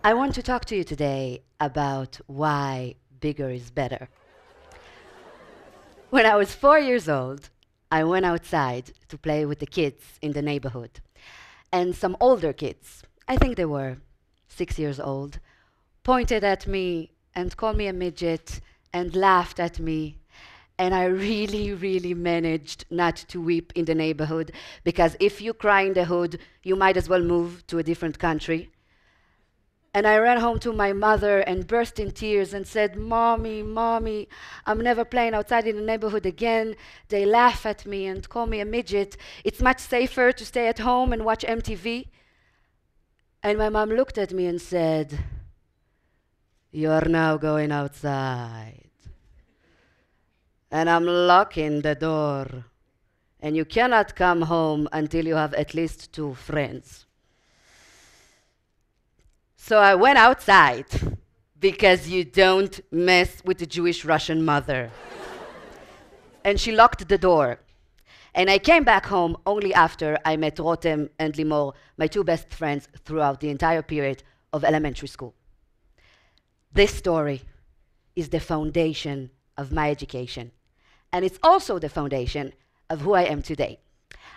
I want to talk to you today about why bigger is better. When I was 4 years old, I went outside to play with the kids in the neighborhood. And some older kids, I think they were 6 years old, pointed at me and called me a midget and laughed at me. And I really managed not to weep in the neighborhood, because if you cry in the hood, you might as well move to a different country. And I ran home to my mother and burst in tears and said, "Mommy, Mommy, I'm never playing outside in the neighborhood again. They laugh at me and call me a midget. It's much safer to stay at home and watch MTV." And my mom looked at me and said, "You're now going outside. And I'm locking the door. And you cannot come home until you have at least 2 friends." So I went outside, because you don't mess with the Jewish Russian mother. And she locked the door. And I came back home only after I met Rotem and Limor, my 2 best friends, throughout the entire period of elementary school. This story is the foundation of my education. And it's also the foundation of who I am today.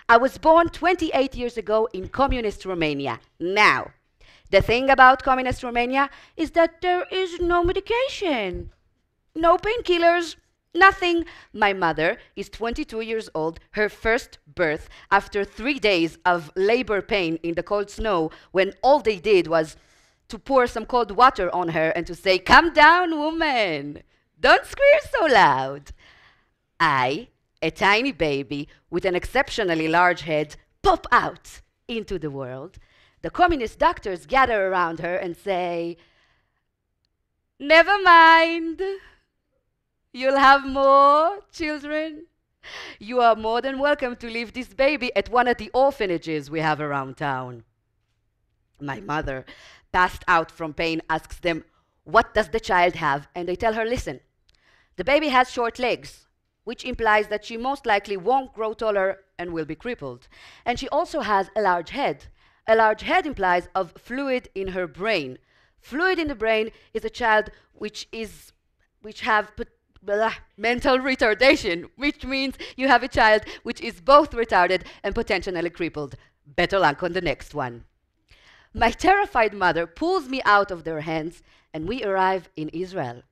I was born 28 years ago in communist Romania. Now, the thing about communist Romania is that there is no medication, no painkillers, nothing. My mother is 22 years old, her first birth, after 3 days of labor pain in the cold snow, when all they did was to pour some cold water on her and to say, "Calm down, woman, don't scream so loud." I, a tiny baby with an exceptionally large head, pop out into the world. The communist doctors gather around her and say, "Never mind. You'll have more children. You are more than welcome to leave this baby at one of the orphanages we have around town." My mother, passed out from pain, asks them, "What does the child have?" And they tell her, "Listen, the baby has short legs, which implies that she most likely won't grow taller and will be crippled. And she also has a large head. A large head implies of fluid in her brain. Fluid in the brain is a child which have mental retardation, which means you have a child which is both retarded and potentially crippled. Better luck on the next one." My terrified mother pulls me out of their hands, and we arrive in Israel.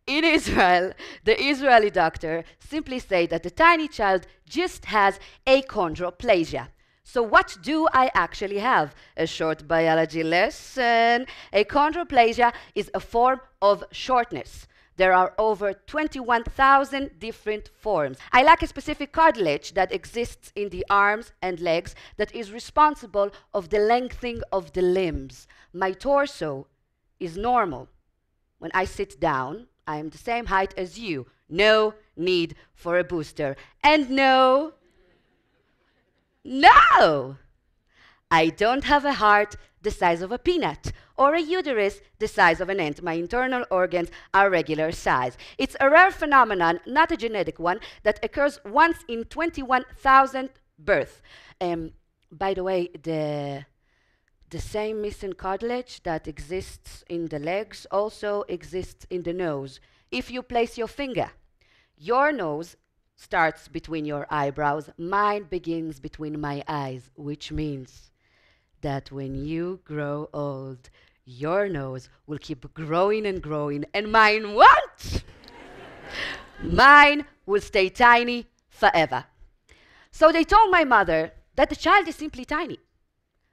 In Israel, the Israeli doctor simply said that the tiny child just has achondroplasia. So what do I actually have? A short biology lesson. Achondroplasia is a form of shortness. There are over 21,000 different forms. I lack a specific cartilage that exists in the arms and legs that is responsible of the lengthening of the limbs. My torso is normal. When I sit down, I am the same height as you. No need for a booster. And no, I don't have a heart the size of a peanut or a uterus the size of an ant. My internal organs are regular size. It's a rare phenomenon, not a genetic one, that occurs once in 21,000 births. By the way, the same missing cartilage that exists in the legs also exists in the nose. If you place your finger, your nose starts between your eyebrows. Mine begins between my eyes, which means that when you grow old, your nose will keep growing and growing, and mine won't. Mine will stay tiny forever. So they told my mother that the child is simply tiny.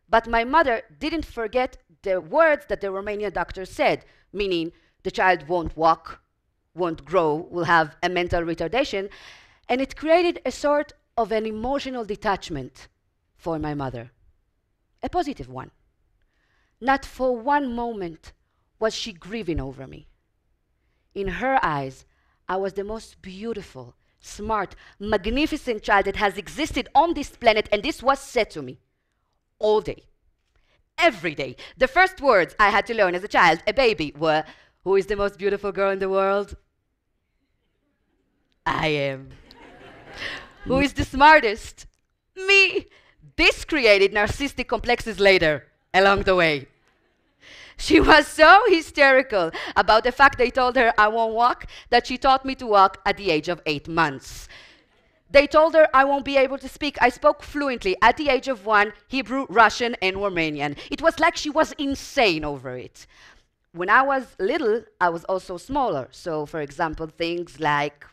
But my mother didn't forget the words that the Romanian doctor said, meaning the child won't walk, won't grow, will have a mental retardation, and it created a sort of an emotional detachment for my mother, a positive one. Not for one moment was she grieving over me. In her eyes, I was the most beautiful, smart, magnificent child that has existed on this planet, and this was said to me all day, every day. The first words I had to learn as a child, a baby, were, "Who is the most beautiful girl in the world?" I am. Who is the smartest? Me. This created narcissistic complexes later, along the way. She was so hysterical about the fact they told her I won't walk that she taught me to walk at the age of 8 months. They told her I won't be able to speak. I spoke fluently at the age of 1, Hebrew, Russian, and Romanian. It was like she was insane over it. When I was little, I was also smaller. So, for example, things like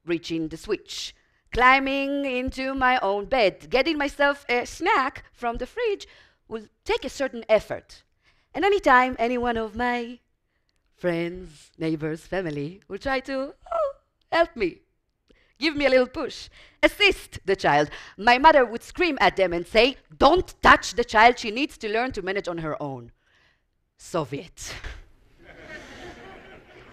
reaching the switch, climbing into my own bed, getting myself a snack from the fridge would take a certain effort. And anytime any one of my friends, neighbors, family would try to help me, give me a little push, assist the child, my mother would scream at them and say, "Don't touch the child, she needs to learn to manage on her own." Soviet.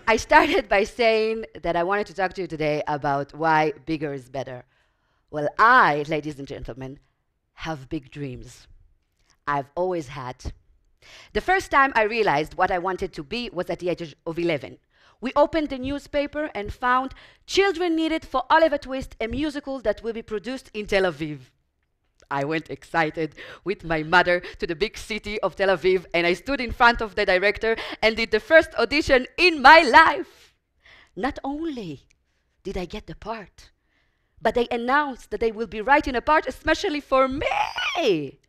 I started by saying that I wanted to talk to you today about why bigger is better. Well, I, ladies and gentlemen, have big dreams. I've always had. The first time I realized what I wanted to be was at the age of 11. We opened the newspaper and found children needed for Oliver Twist, a musical that will be produced in Tel Aviv. I went excited with my mother to the big city of Tel Aviv, and I stood in front of the director and did the first audition in my life. Not only did I get the part, but they announced that they will be writing a part especially for me.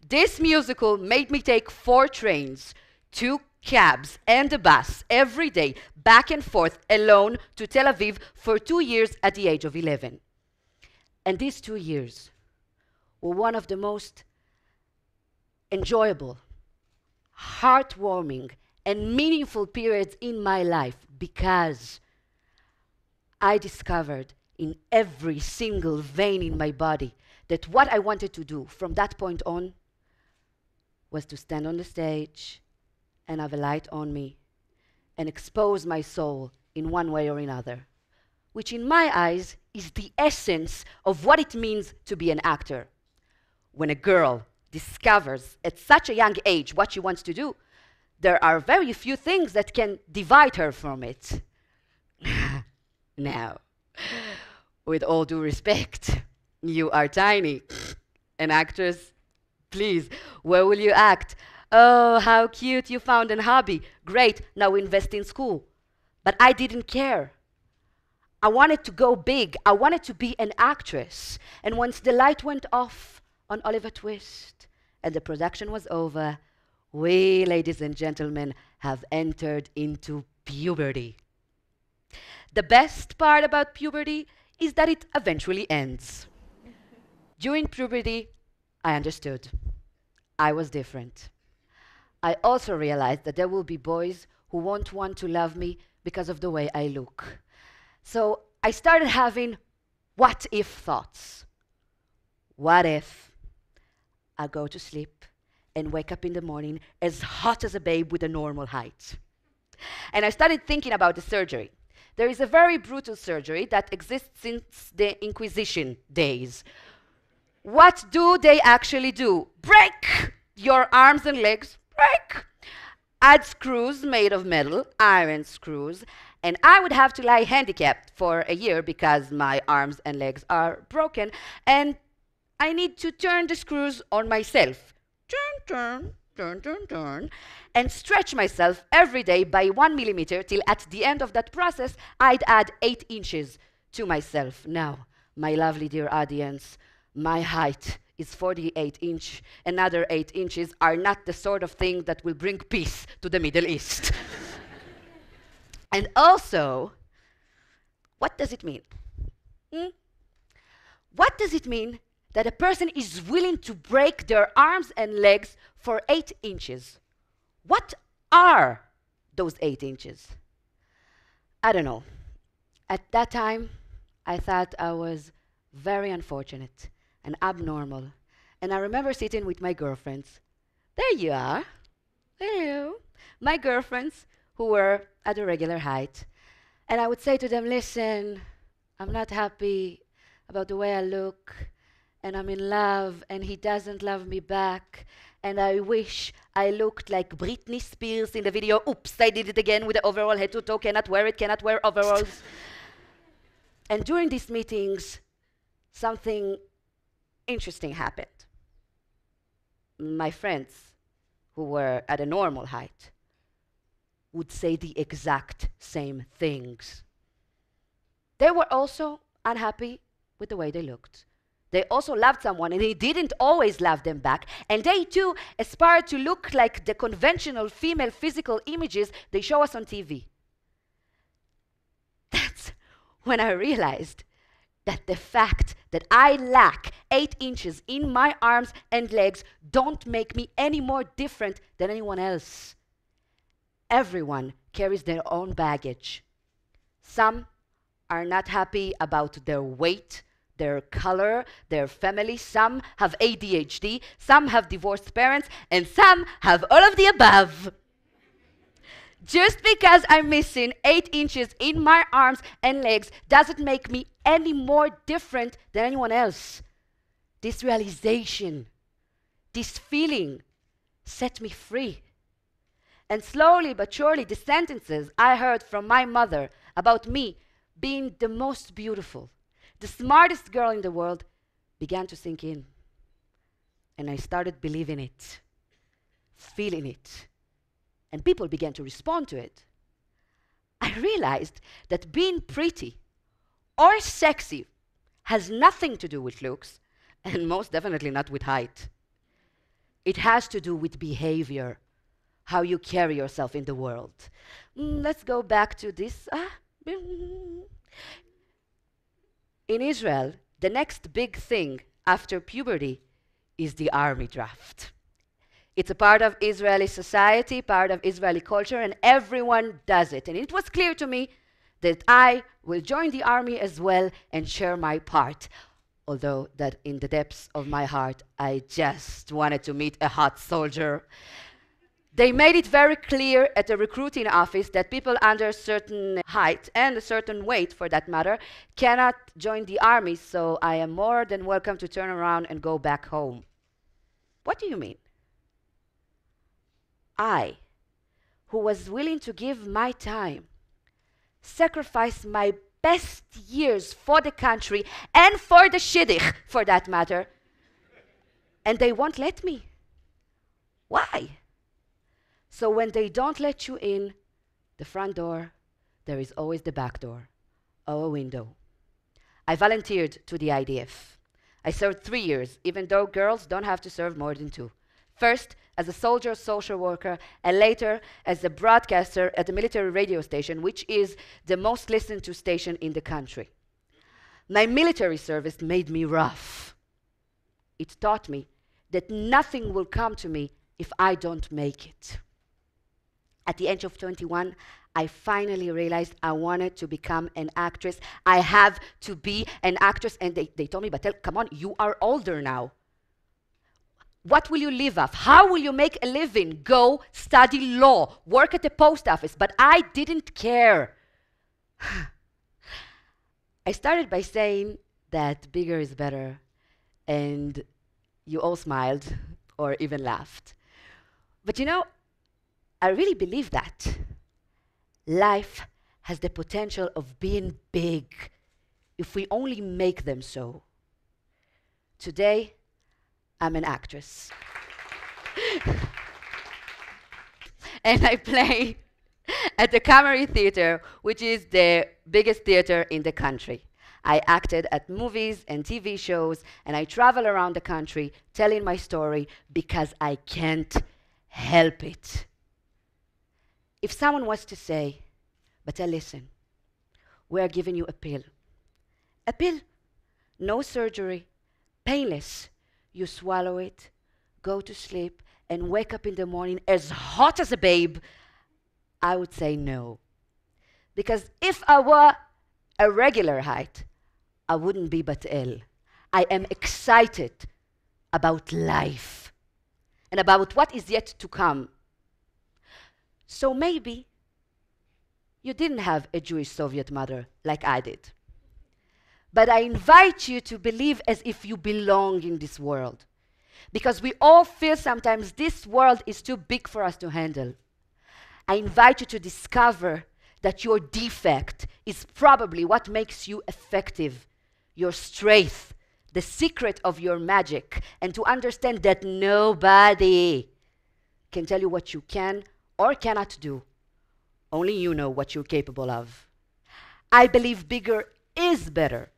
This musical made me take 4 trains, 2 cabs, and a bus every day, back and forth, alone to Tel Aviv for 2 years at the age of 11. And these 2 years were one of the most enjoyable, heartwarming, and meaningful periods in my life because I discovered in every single vein in my body that what I wanted to do from that point on was to stand on the stage and have a light on me and expose my soul in one way or another, which in my eyes is the essence of what it means to be an actor. When a girl discovers at such a young age what she wants to do, there are very few things that can divide her from it. Now, with all due respect, you are tiny. An actress, please, where will you act? Oh, how cute, you found a hobby. Great, now invest in school. But I didn't care. I wanted to go big. I wanted to be an actress. And once the light went off on Oliver Twist and the production was over, we, ladies and gentlemen, have entered into puberty. The best part about puberty is that it eventually ends. During puberty, I understood. I was different. I also realized that there will be boys who won't want to love me because of the way I look. So I started having what-if thoughts. What if I go to sleep and wake up in the morning as hot as a babe with a normal height? And I started thinking about the surgery. There is a very brutal surgery that exists since the Inquisition days. What do they actually do? Break your arms and legs, break. Add screws made of metal, iron screws, and I would have to lie handicapped for a year because my arms and legs are broken, and I need to turn the screws on myself. Turn, and stretch myself every day by 1 millimeter till at the end of that process, I'd add 8 inches to myself. Now, my lovely dear audience, my height is 48 inches. Another 8 inches are not the sort of thing that will bring peace to the Middle East. And also, what does it mean? What does it mean that a person is willing to break their arms and legs for 8 inches? What are those 8 inches? I don't know. At that time, I thought I was very unfortunate and abnormal. And I remember sitting with my girlfriends. There you are. Hello. My girlfriends who were at a regular height. And I would say to them, listen, I'm not happy about the way I look, and I'm in love, and he doesn't love me back, and I wish I looked like Britney Spears in the video. Oops, I did it again with the overall head to toe, cannot wear overalls. And during these meetings, something interesting happened. My friends, who were at a normal height would say the exact same things. They were also unhappy with the way they looked. They also loved someone, and he didn't always love them back. And they too aspired to look like the conventional female physical images they show us on TV. That's when I realized that the fact that I lack 8 inches in my arms and legs don't make me any more different than anyone else. Everyone carries their own baggage. Some are not happy about their weight, their color, their family. Some have ADHD, some have divorced parents, and some have all of the above. Just because I'm missing 8 inches in my arms and legs doesn't make me any more different than anyone else. This realization, this feeling set me free. And slowly but surely, the sentences I heard from my mother about me being the most beautiful, the smartest girl in the world, began to sink in. And I started believing it, feeling it. And people began to respond to it. I realized that being pretty or sexy has nothing to do with looks, and most definitely not with height. It has to do with behavior, how you carry yourself in the world. Let's go back to this. In Israel, the next big thing after puberty is the army draft. It's a part of Israeli society, part of Israeli culture, and everyone does it. And it was clear to me that I will join the army as well and share my part. Although that in the depths of my heart, I just wanted to meet a hot soldier. They made it very clear at the recruiting office that people under a certain height and a certain weight, for that matter, cannot join the army, so I am more than welcome to turn around and go back home. What do you mean? I, who was willing to give my time, sacrifice my best years for the country and for the shidduch, for that matter, and they won't let me. Why? So when they don't let you in the front door, there is always the back door or a window. I volunteered to the IDF. I served 3 years, even though girls don't have to serve more than 2. First, as a soldier social worker, and later as a broadcaster at the military radio station, which is the most listened to station in the country. My military service made me rough. It taught me that nothing will come to me if I don't make it. At the age of 21, I finally realized I wanted to become an actress. I have to be an actress. And they told me, Batel, come on, you are older now. What will you live off? How will you make a living? Go study law, work at the post office. But I didn't care. I started by saying that bigger is better. And you all smiled or even laughed. But you know, I really believe that. Life has the potential of being big if we only make them so. Today, I'm an actress. And I play at the Camera Theater, which is the biggest theater in the country. I acted at movies and TV shows, and I travel around the country telling my story because I can't help it. If someone was to say, Batel, listen, we are giving you a pill. A pill, no surgery, painless. You swallow it, go to sleep, and wake up in the morning as hot as a babe, I would say no. Because if I were a regular height, I wouldn't be Batel. I am excited about life and about what is yet to come. So maybe you didn't have a Jewish Soviet mother like I did. But I invite you to believe as if you belong in this world. Because we all feel sometimes this world is too big for us to handle. I invite you to discover that your defect is probably what makes you effective, your strength, the secret of your magic, and to understand that nobody can tell you what you can or cannot do. Only you know what you're capable of. I believe bigger is better.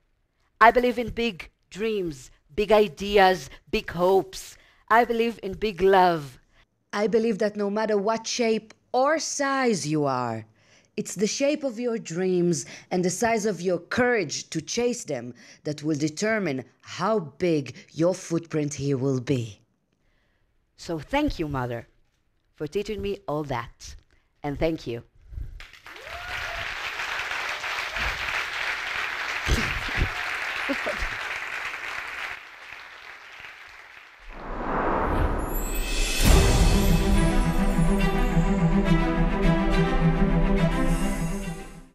I believe in big dreams, big ideas, big hopes. I believe in big love. I believe that no matter what shape or size you are, it's the shape of your dreams and the size of your courage to chase them that will determine how big your footprint here will be. So thank you, Mother, for teaching me all that. And thank you.